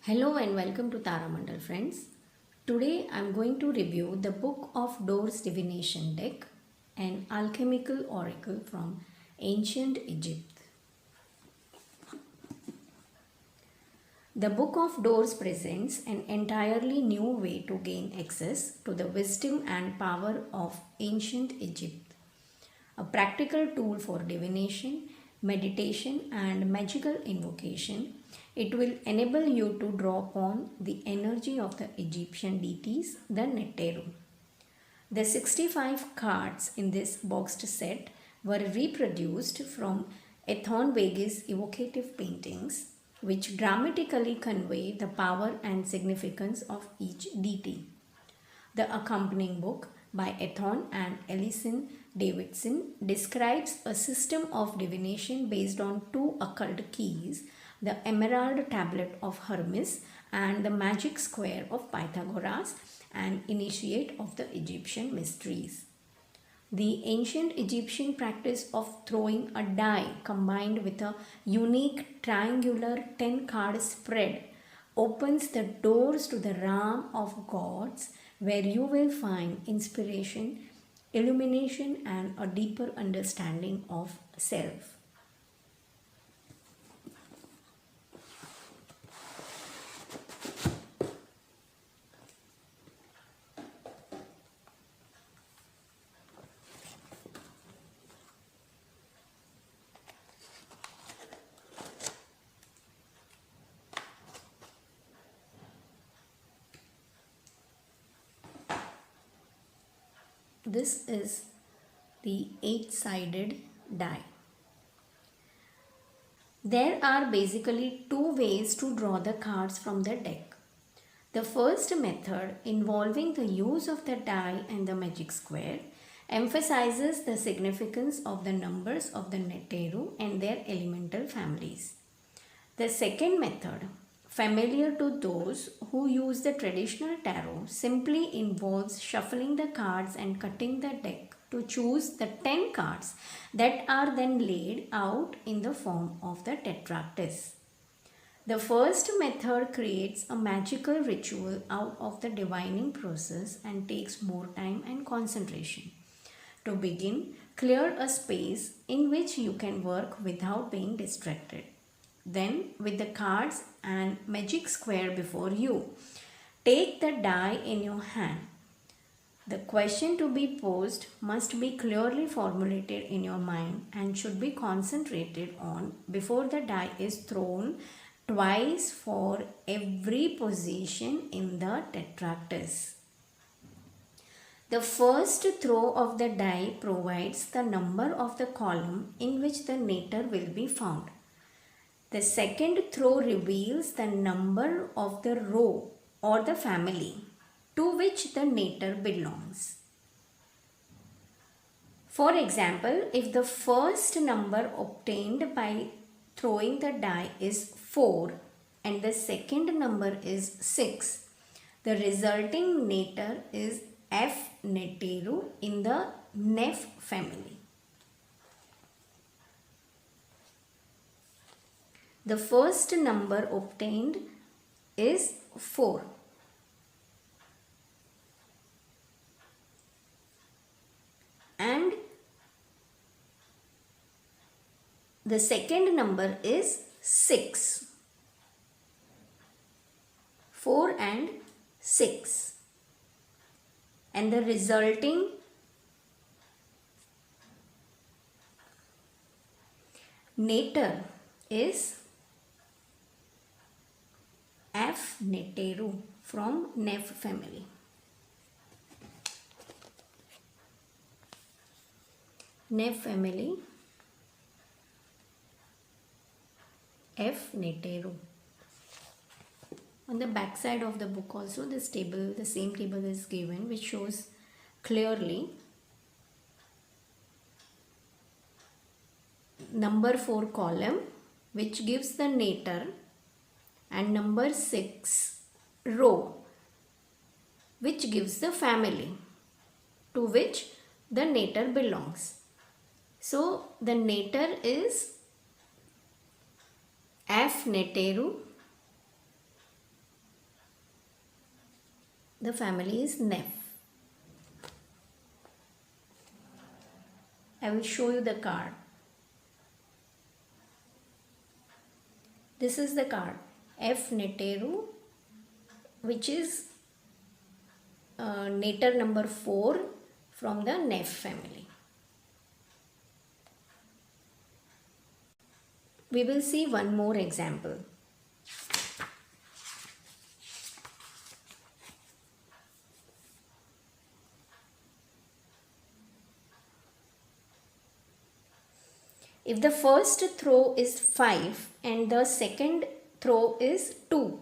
Hello and welcome to Tara Mandal friends. Today I am going to review the Book of Doors Divination deck, an alchemical oracle from ancient Egypt. The Book of Doors presents an entirely new way to gain access to the wisdom and power of ancient Egypt. A practical tool for divination, meditation and magical invocation. It will enable you to draw upon the energy of the Egyptian deities, the Neteru. The 65 cards in this boxed set were reproduced from Ethon Vegas evocative paintings, which dramatically convey the power and significance of each deity. The accompanying book by Ethon and Ellison Davidson describes a system of divination based on two occult keys, the emerald tablet of Hermes and the magic square of Pythagoras, an initiate of the Egyptian mysteries. The ancient Egyptian practice of throwing a die combined with a unique triangular 10-card spread opens the doors to the realm of gods, where you will find inspiration, illumination and a deeper understanding of self. This is the 8-sided die. There are basically two ways to draw the cards from the deck. The first method, involving the use of the die and the magic square, emphasizes the significance of the numbers of the Neteru and their elemental families. The second method, familiar to those who use the traditional tarot, simply involves shuffling the cards and cutting the deck to choose the 10 cards that are then laid out in the form of the tetraktys. The first method creates a magical ritual out of the divining process and takes more time and concentration. To begin, clear a space in which you can work without being distracted. Then, with the cards and magic square before you, take the die in your hand. The question to be posed must be clearly formulated in your mind and should be concentrated on before the die is thrown twice for every position in the tetraktys. The first throw of the die provides the number of the column in which the Neter will be found. The second throw reveals the number of the row or the family to which the Neter belongs. For example, if the first number obtained by throwing the die is 4 and the second number is 6, the resulting Neter is F Neteru in the Neph family. The first number obtained is 4. And the second number is 6. 4 and 6. And the resulting Neter is F Neteru from Neph family. Neph family, F Neteru. On the back side of the book also this table, the same table is given, which shows clearly number 4 column, which gives the Neter, and number 6 row, which gives the family to which the Neter belongs. So the Neter is F Neteru The family is Neph. I will show you the card. This is the card F Neteru, which is Neter number 4 from the Neph family. We will see one more example. If the first throw is 5 and the second throw is 2,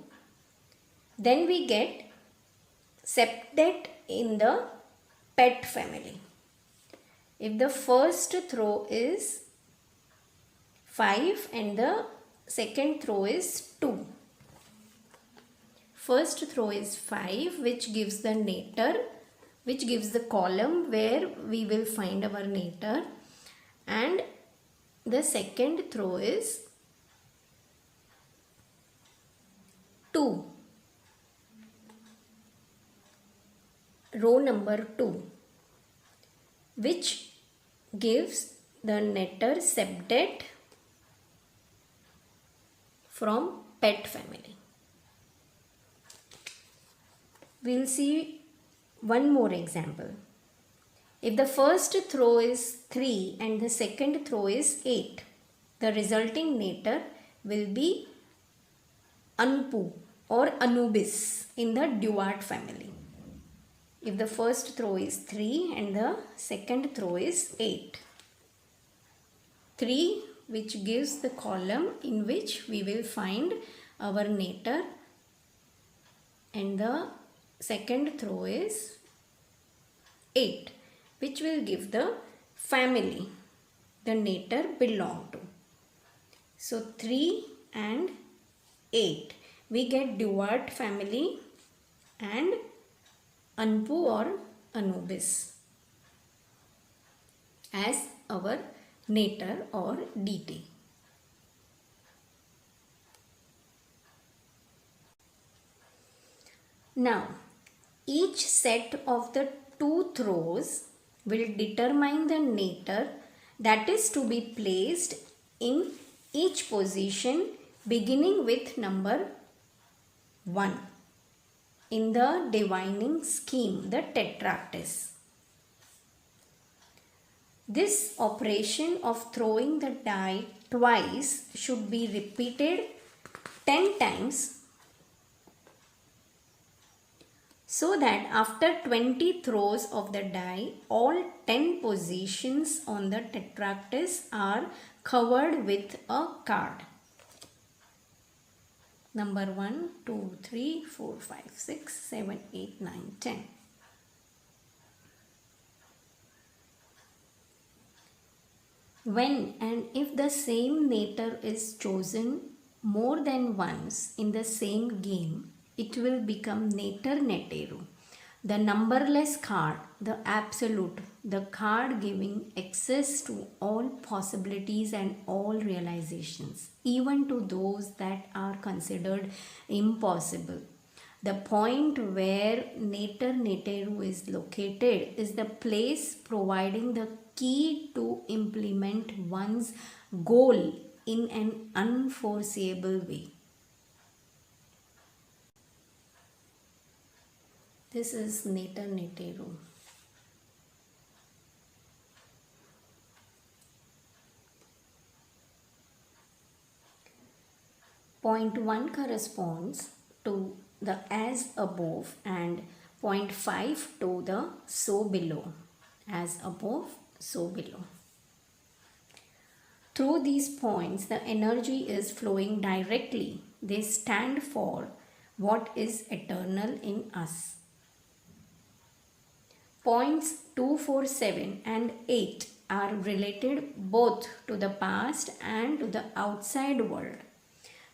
then we get septet in the pet family. If the first throw is 5 and the second throw is 2. First throw is 5, which gives the nater, which gives the column where we will find our nater, and the second throw is 2, row number 2, which gives the neter septet from pet family. We will see one more example. If the first throw is 3 and the second throw is 8, the resulting nater will be Anpu or Anubis in the duat family. If the first throw is 3 and the second throw is 8. 3, which gives the column in which we will find our nater, and the second throw is 8, which will give the family the nater belong to. So 3 and 8, we get duat family and Anpu or Anubis as our nater or deity. Now, each set of the 2 throws will determine the nater that is to be placed in each position beginning with number 1 in the divining scheme, the tetraktys. This operation of throwing the die twice should be repeated 10 times, so that after 20 throws of the die, all 10 positions on the tetraktys are covered with a card. Number 1, 2, 3, 4, 5, 6, 7, 8, 9, 10. When and if the same nater is chosen more than once in the same game, it will become nater neteru, the numberless card, the absolute, the card giving access to all possibilities and all realizations, even to those that are considered impossible. The point where nater neteru is located is the place providing the key to implement one's goal in an unforeseeable way. This is nater neteru. Point 1 corresponds to the as above and point 5 to the so below. As above, so below. Through these points, the energy is flowing directly. They stand for what is eternal in us. Points 2, 4, 7 and 8 are related both to the past and to the outside world.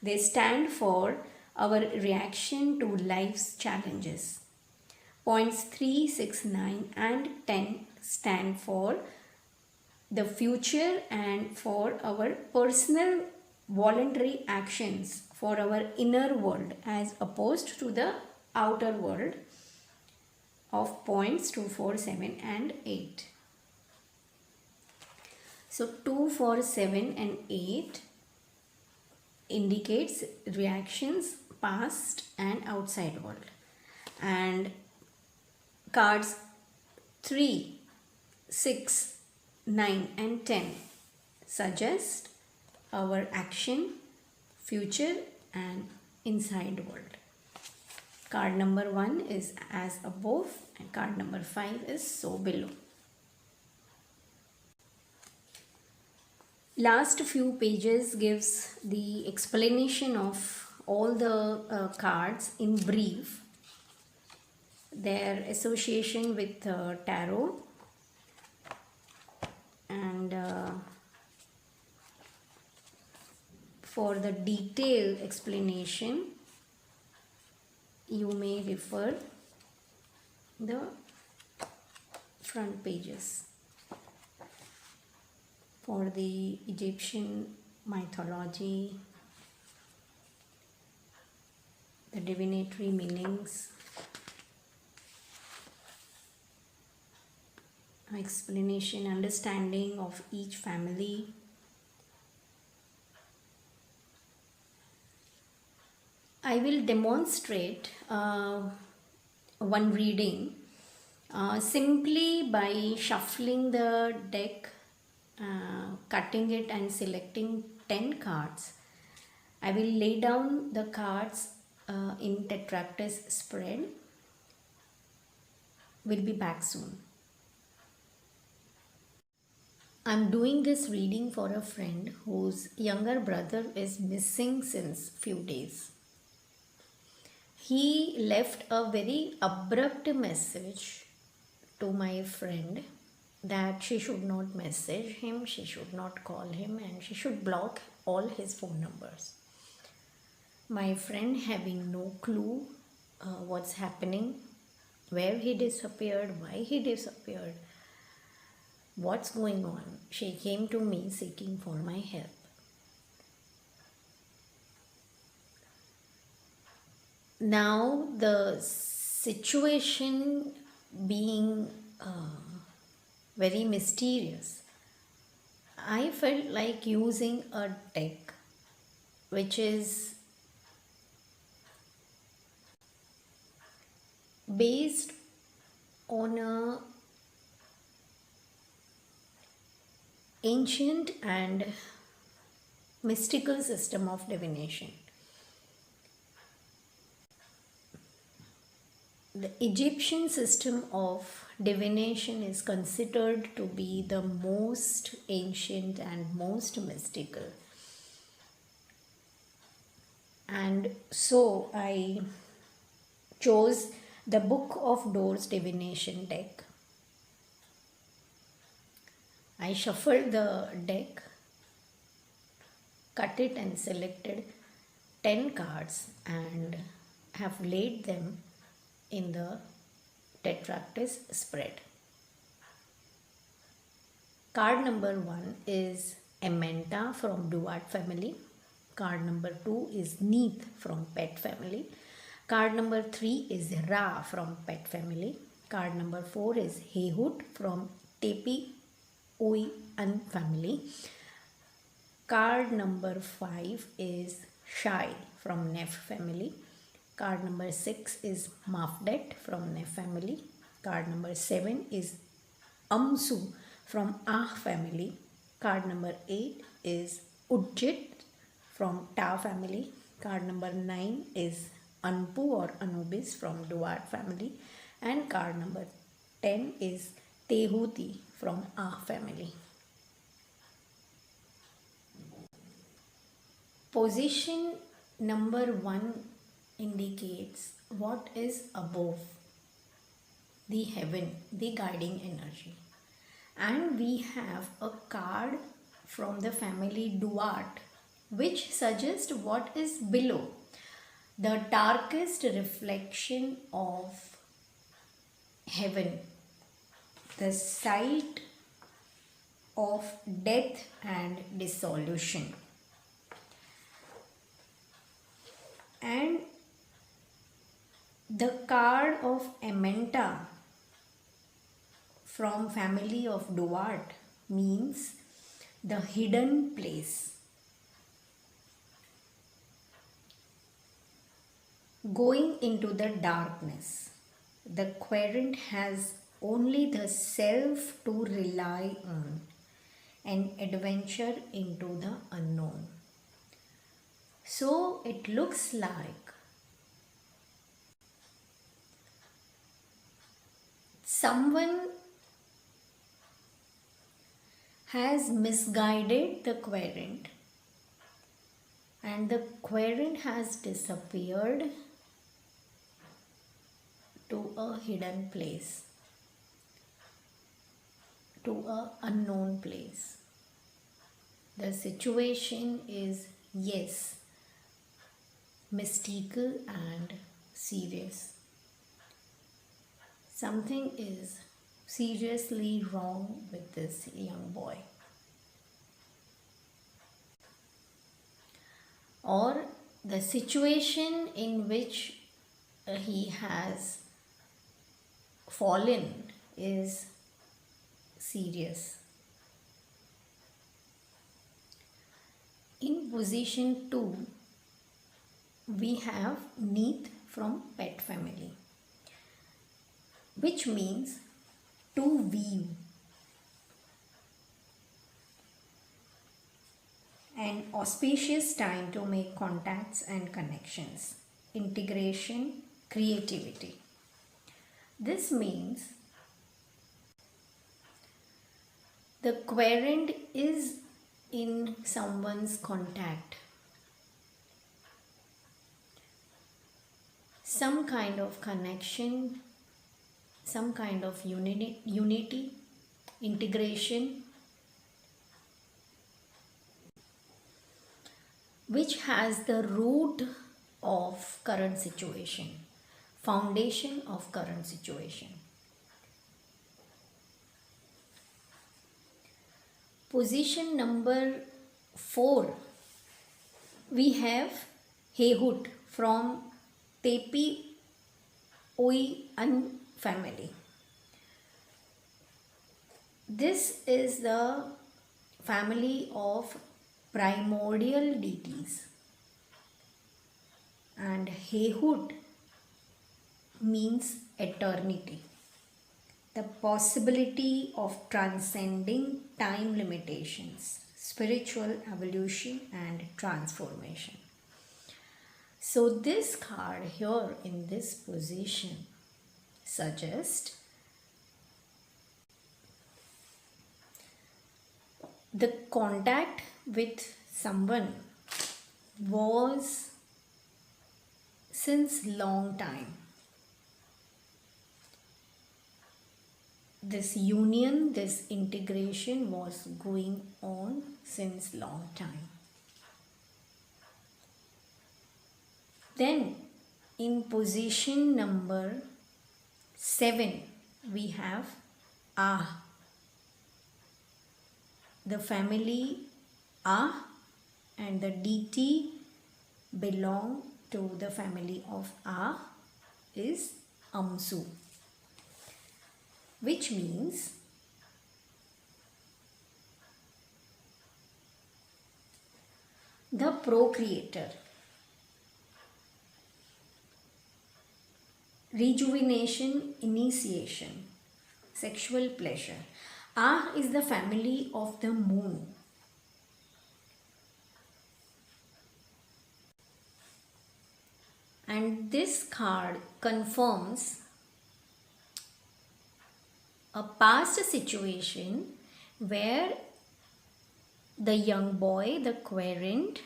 They stand for our reaction to life's challenges. Points 3, 6, 9 and 10 stand for the future and for our personal voluntary actions for our inner world as opposed to the outer world. of points 2, 4, 7 and 8. So 2, 4, 7 and 8 indicates reactions past and outside world, and cards 3, 6, 9 and 10 suggest our action, future and inside world. Card number 1 is as above and card number 5 is so below. Last few pages gives the explanation of all the cards in brief, their association with tarot, and for the detailed explanation you may refer the front pages. For the Egyptian mythology, the divinatory meanings, explanation, understanding of each family, I will demonstrate one reading simply by shuffling the deck, cutting it and selecting 10 cards. I will lay down the cards in tetraktys spread. We'll be back soon. I'm doing this reading for a friend whose younger brother is missing since few days. He left a very abrupt message to my friend that she should not message him, she should not call him, and she should block all his phone numbers. My friend, having no clue what's happening, where he disappeared, why he disappeared, what's going on, she came to me seeking for my help. Now the situation being very mysterious, I felt like using a deck which is based on a ancient and mystical system of divination. The Egyptian system of divination is considered to be the most ancient and most mystical. And so I chose the Book of Doors Divination deck. I shuffled the deck, cut it and selected 10 cards and have laid them in the tetraktys spread. Card number 1 is Amenta from Duat family. Card number 2 is Neith from Pet family. Card number 3 is Ra from Pet family. Card number 4 is Hehut from Tepi Oian family. Card number 5 is Shai from Neph family. Card number 6 is Mafdet from Neph family. Card number 7 is Amsu from Ah family. Card number 8 is Ujjit from Ta family. Card number 9 is Anpu or Anubis from Duat family. And card number 10 is Tehuti from Ah family. Position number 1 indicates what is above the heaven, the guiding energy. And we have a card from the family Duat which suggests what is below, the darkest reflection of heaven, the site of death and dissolution. And the card of Amenta from family of Duart means the hidden place. Going into the darkness. The querent has only the self to rely on and adventure into the unknown. So it looks like someone has misguided the querent and the querent has disappeared to a hidden place, to an unknown place. The situation is, yes, mystical and serious. Something is seriously wrong with this young boy. Or the situation in which he has fallen is serious. In position 2, we have Neith from pet family, which means to weave. An auspicious time to make contacts and connections, integration, creativity. This means the querent is in someone's contact. Some kind of connection, some kind of unity, integration, which has the root of current situation, foundation of current situation. Position number 4, we have Hehut from Tepi Oian family. This is the family of primordial deities, and Hehut means eternity, the possibility of transcending time limitations, spiritual evolution and transformation. So this card here in this position suggests the contact with someone was since long time. This union, this integration was going on since long time. Then in position number 7, we have Ah. The family Ah and the deity belong to the family of Ah is Amsu, which means the procreator, rejuvenation, initiation, sexual pleasure. Ah is the family of the moon. And this card confirms a past situation where the young boy, the querent,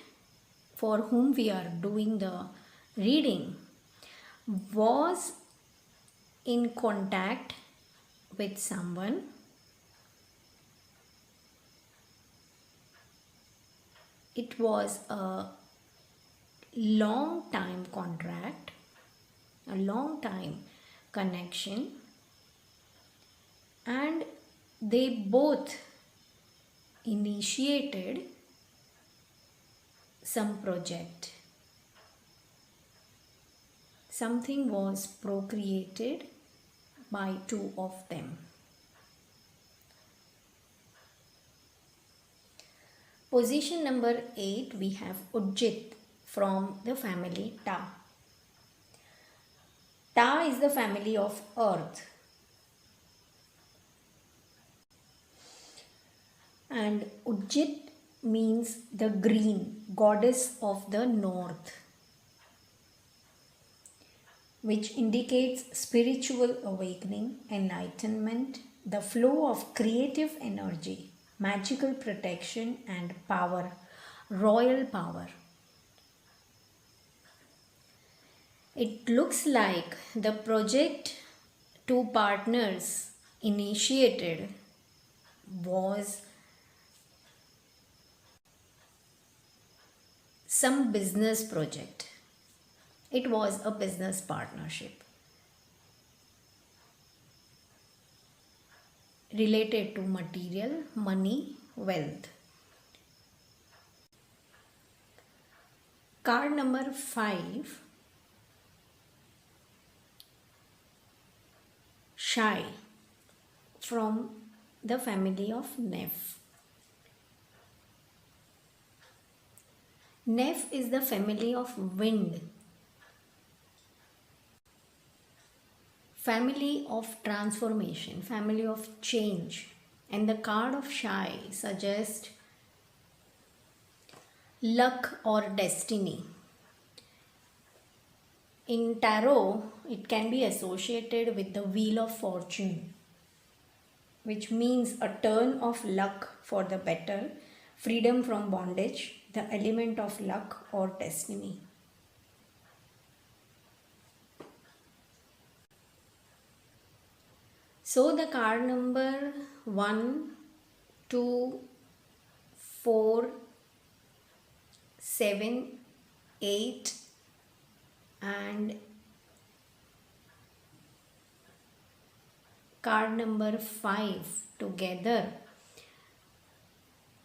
for whom we are doing the reading, was in contact with someone it was a long time contract, a long time connection, and they both initiated some project. Something was procreated by two of them. Position number 8, we have Ujjit from the family Ta. Ta is the family of earth. And Ujjit means the green, goddess of the north, which indicates spiritual awakening, enlightenment, the flow of creative energy, magical protection and power, royal power. It looks like the project two partners initiated was some business project. It was a business partnership related to material, money, wealth. Card number 5, Shai from the family of Neph. Neph is the family of wind, family of transformation, family of change. And the card of Shai suggests luck or destiny. In tarot, it can be associated with the wheel of fortune, which means a turn of luck for the better, freedom from bondage, the element of luck or destiny. So the card number 1, 2, 4, 7, 8 and card number 5 together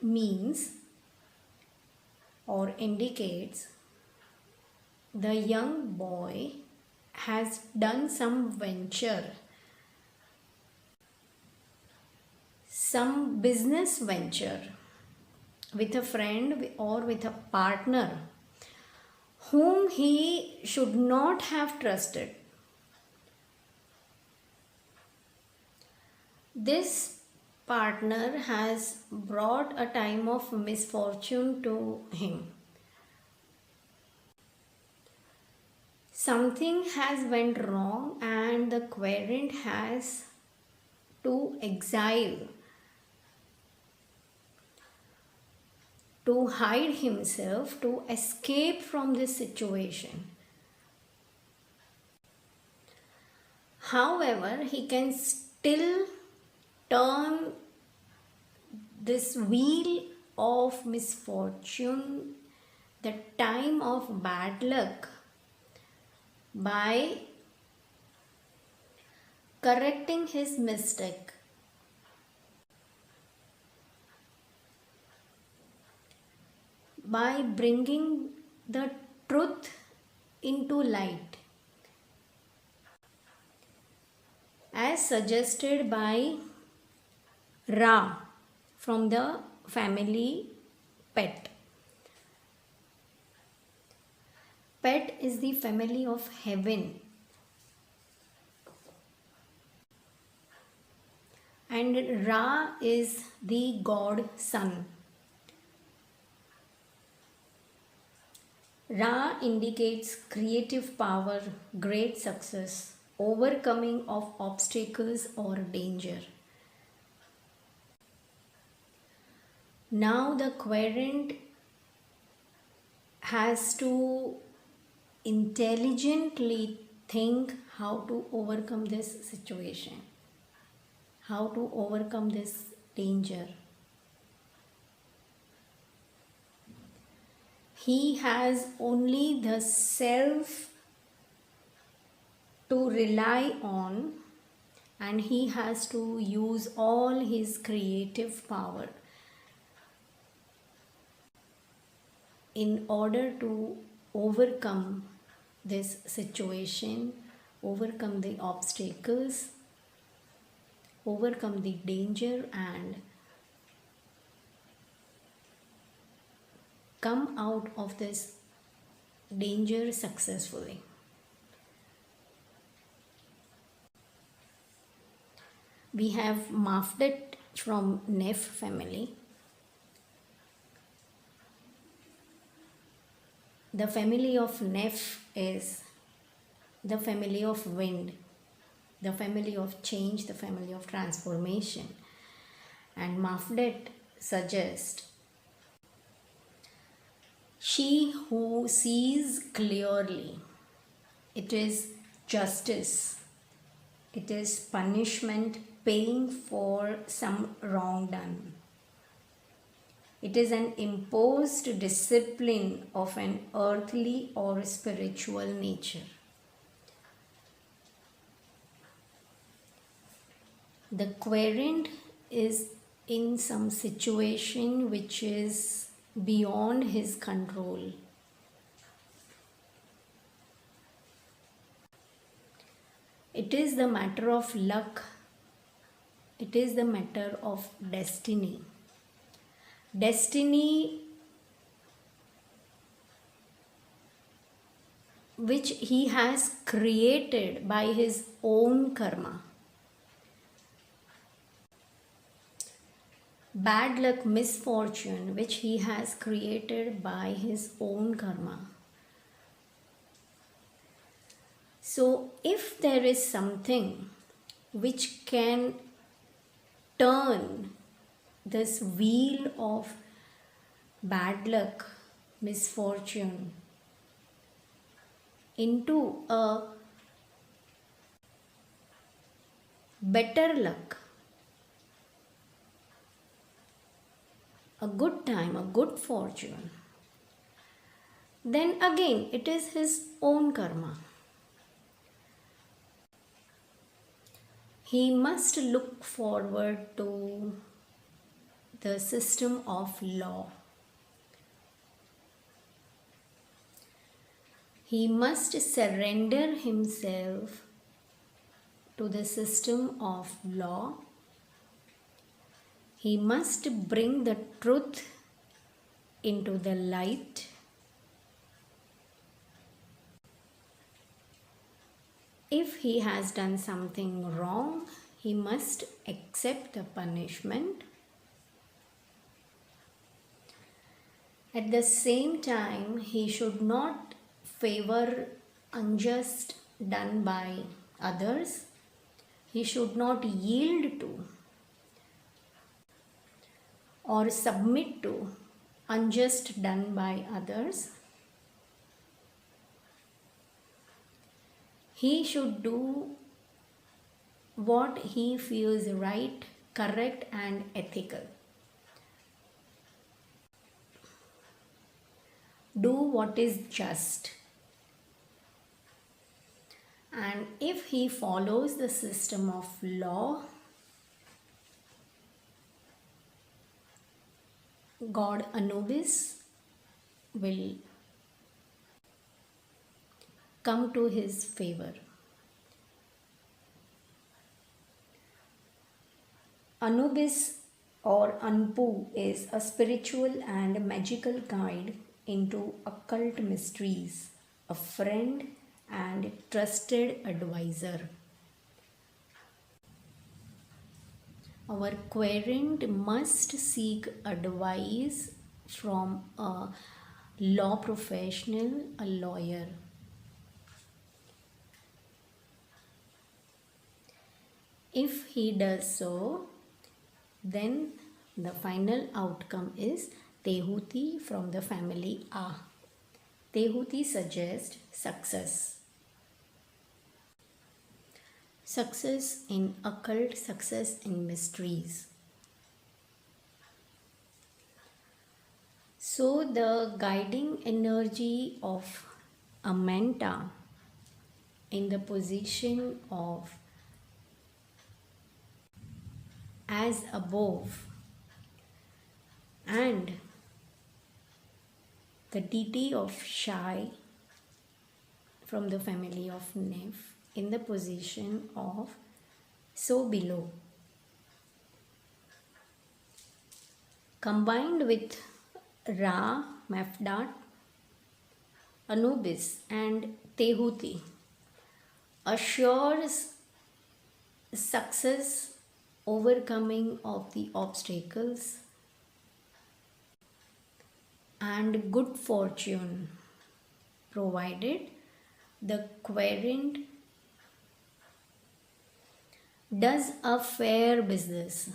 means or indicates the young boy has done some venture, some business venture with a friend or with a partner whom he should not have trusted. This partner has brought a time of misfortune to him. Something has went wrong and the querent has to exile, to hide himself, to escape from this situation. However, he can still turn this wheel of misfortune, the time of bad luck, by correcting his mistake, by bringing the truth into light, as suggested by Ra from the family Pet. Pet is the family of heaven, and Ra is the god sun. Ra indicates creative power, great success, overcoming of obstacles or danger. Now the querent has to intelligently think how to overcome this situation, how to overcome this danger. He has only the self to rely on, and he has to use all his creative power in order to overcome this situation, overcome the obstacles, overcome the danger, and come out of this danger successfully. We have Mafdet from Neph family. The family of Neph is the family of wind, the family of change, the family of transformation. And Mafdet suggests she who sees clearly. It is justice. It is punishment paying for some wrong done. It is an imposed discipline of an earthly or spiritual nature. The querent is in some situation which is beyond his control. It is the matter of luck. It is the matter of destiny. Destiny which he has created by his own karma. Bad luck, misfortune which he has created by his own karma. So if there is something which can turn this wheel of bad luck, misfortune into a better luck, a good time, a good fortune, then again it is his own karma. He must look forward to the system of law. He must surrender himself to the system of law. He must bring the truth into the light. If he has done something wrong, he must accept the punishment. At the same time, he should not favor unjust done by others. He should not yield to or submit to unjust done by others. He should do what he feels right, correct, and ethical. Do what is just. And if he follows the system of law, God Anubis will come to his favor. Anubis or Anpu is a spiritual and magical guide into occult mysteries, a friend and trusted advisor. Our querent must seek advice from a law professional, a lawyer. If he does so, then the final outcome is Tehuti from the family A. Tehuti suggests success. Success in occult, success in mysteries. So the guiding energy of a manta in the position of as above and the deity of Shai from the family of Neph in the position of so below, combined with Ra Mefdat, Anubis, and Tehuti assures success, overcoming of the obstacles, and good fortune, provided the querent does a fair business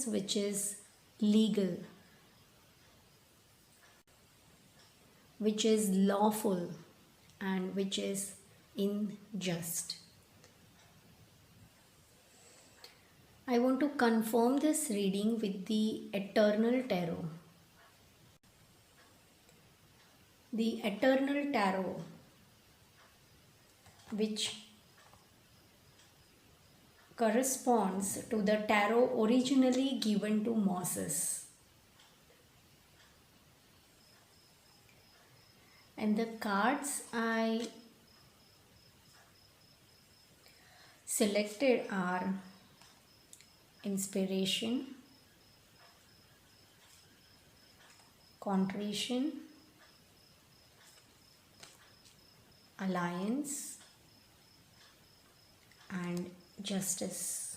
which is legal, which is lawful, and which is unjust. I want to confirm this reading with the Eternal Tarot. The Eternal Tarot, which corresponds to the tarot originally given to Moses. And the cards I selected are Inspiration, Contrition, Alliance, and Justice.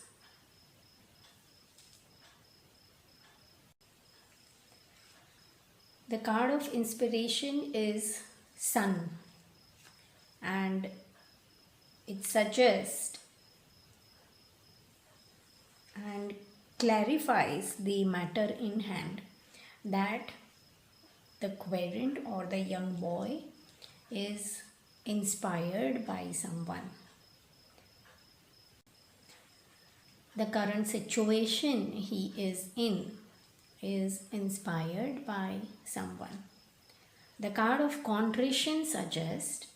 The card of inspiration is Sun, and it suggests and clarifies the matter in hand, that the querent or the young boy is inspired by someone. The current situation he is in is inspired by someone. The card of contrition suggests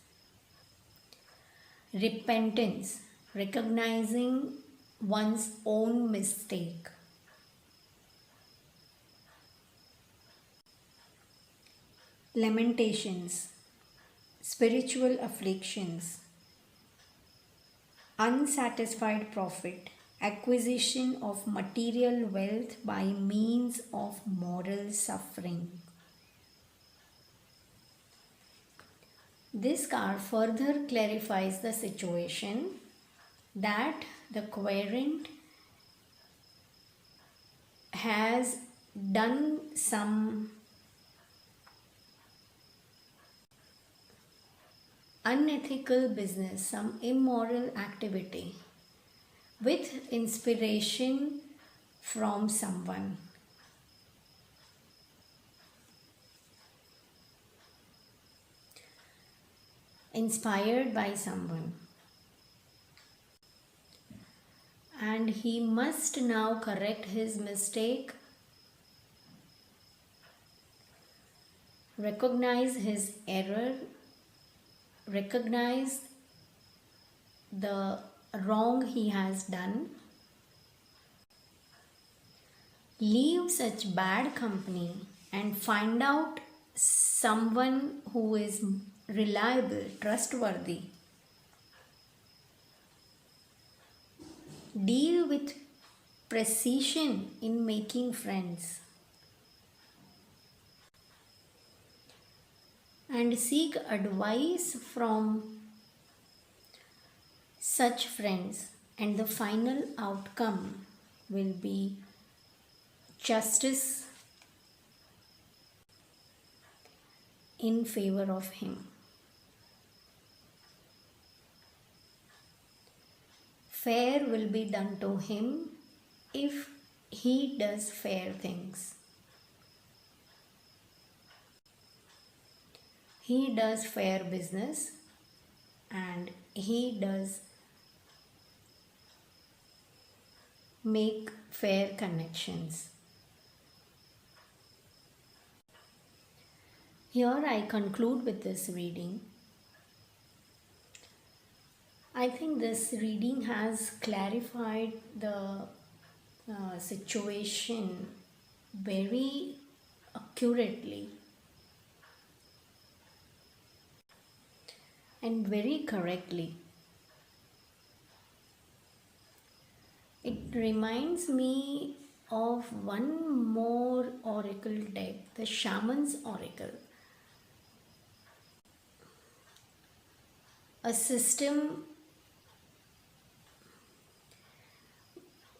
repentance, recognizing one's own mistake. Lamentations, spiritual afflictions, unsatisfied profit, acquisition of material wealth by means of moral suffering. This card further clarifies the situation that the querent has done some unethical business, some immoral activity with inspiration from someone. Inspired by someone. And he must now correct his mistake, recognize his error, recognize the wrong he has done, leave such bad company and find out someone who is reliable, trustworthy. Deal with precision in making friends. And seek advice from such friends, and the final outcome will be justice in favor of him. Fair will be done to him if he does fair things. He does fair business and he does make fair connections. Here I conclude with this reading. I think this reading has clarified the situation very accurately and very correctly. It reminds me of one more oracle deck, the Shaman's Oracle. A system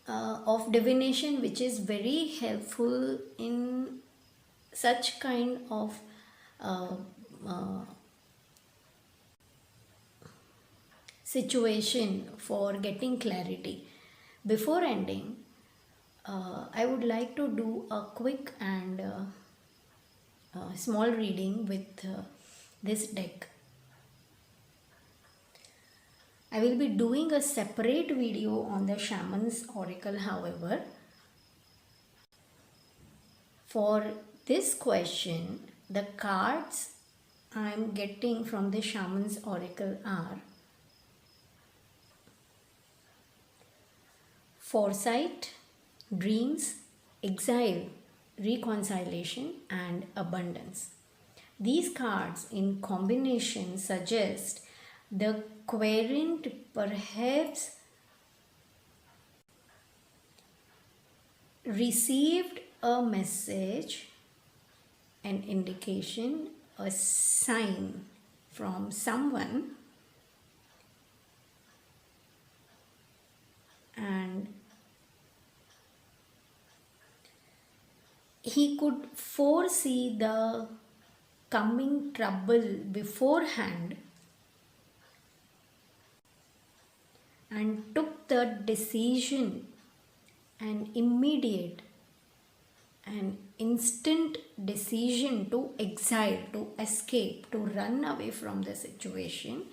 of divination which is very helpful in such kind of uh, uh, situation for getting clarity. Before ending, I would like to do a quick and small reading with this deck. I will be doing a separate video on the Shaman's Oracle, however. For this question, the cards I am getting from the Shaman's Oracle are foresight, dreams, exile, reconciliation, and abundance. These cards in combination suggest the querent perhaps received a message, an indication, a sign from someone, and he could foresee the coming trouble beforehand and took the decision, an immediate and instant decision to exile, to escape, to run away from the situation,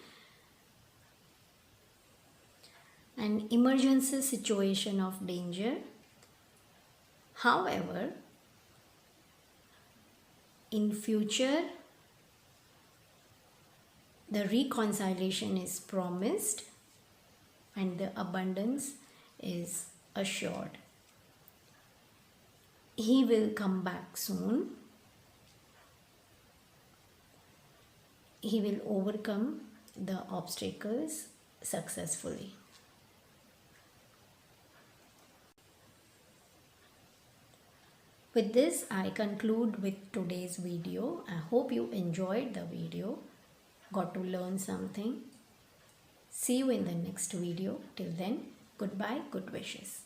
an emergency situation of danger. However, in future, the reconciliation is promised and the abundance is assured. He will come back soon. He will overcome the obstacles successfully. With this, I conclude with today's video. I hope you enjoyed the video, got to learn something. See you in the next video. Till then, goodbye, good wishes.